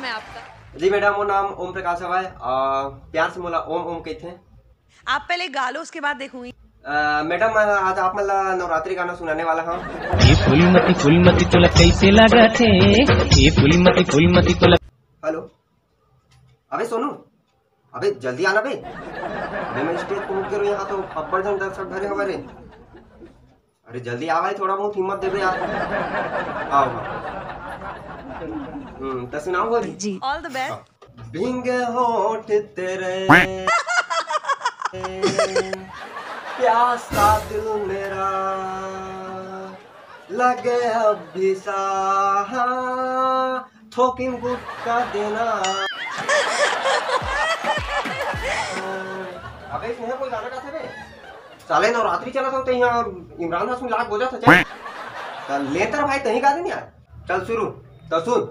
है आपका? जी मैडम, वो नाम ओम प्रकाश है। प्यार से बोला ओम ओम कहते हैं। आप पहले गा लो, उसके बाद देखूंगी। मैडम आज आप मला नवरात्रि गाना सुनाने वाला हूँ। ये फूलमती तोला कैसे लगा थे, ये फूलमती तोला। हेलो, अबे सोनू, अबे जल्दी आना बे। अबे मैं स्टेज पहुंच गया यहाँ तो अब्बड़ जन दर्शक भरे हमारे। अरे जल्दी आ भाई, थोड़ा बहुत हिम्मत दे बे यार। आओ तो सुनाओ जी, ऑल द बेस्ट। भींगे होठ तेरे प्यासा दिल मेरा लगे अब भी साहा थोकिन गुटका देना। अबे इसमें कोई गाना गाते बे? साले नवरात्रि चला था यहाँ इमरान हाशमी लाख बोझा था। चल लेतर भाई तही गा देनी यार। चल शुरू तो सुन।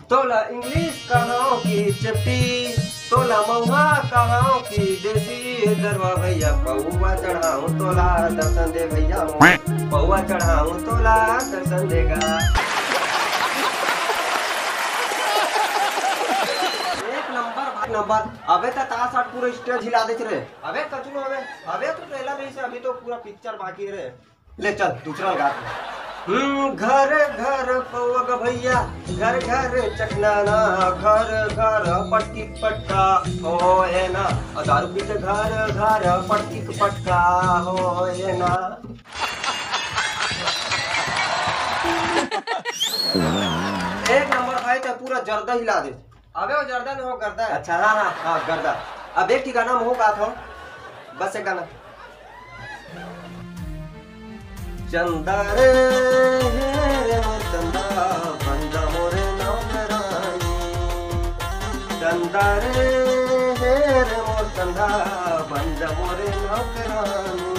तोला इंग्लिश कहाँ की चपटी, तोला महुआ कहाँ की देसी दरवा भैया पौवा चढ़ाऊं तोला दर्शन दे भैया, पौवा चढ़ाऊं तोला दर्शन देगा। एक नंबर। अबे तो ताश आठ पूरा स्टेज हिला देते रहे। अबे कचनो अबे तो ट्रेलर रही से अभी तो पूरा पिक्चर बाकी रहे। ले चल दूसरा गा। घर घर पौवा भैया, घर घर चकनाना, घर घर पटकी पटका हो है ना, दारू पीते घर घर पटकी पटका हो है ना। एक नंबर भाई तो पूरा जर्दा हिला दे। अबे वो जर्दा नहीं हो गर्दा है। अच्छा हाँ गर्दा। अब एक ठिकाना में हो गात हो, बस एक गाना। चंदा रे चंदा बंदा मोरे नौकरानी, चंदा रे मोर चंदा बंदा मोरे नौकरानी,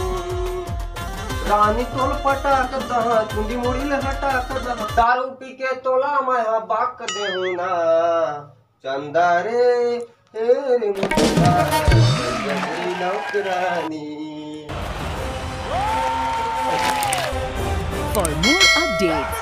रानी तोल पटाक दहा चुंडी मुड़ी ले हटाक दहा, दारू पी के तोला मैं बाक देहूं ना, चंदा रे मोर चंदा बंदा नौकरानी। For more updates,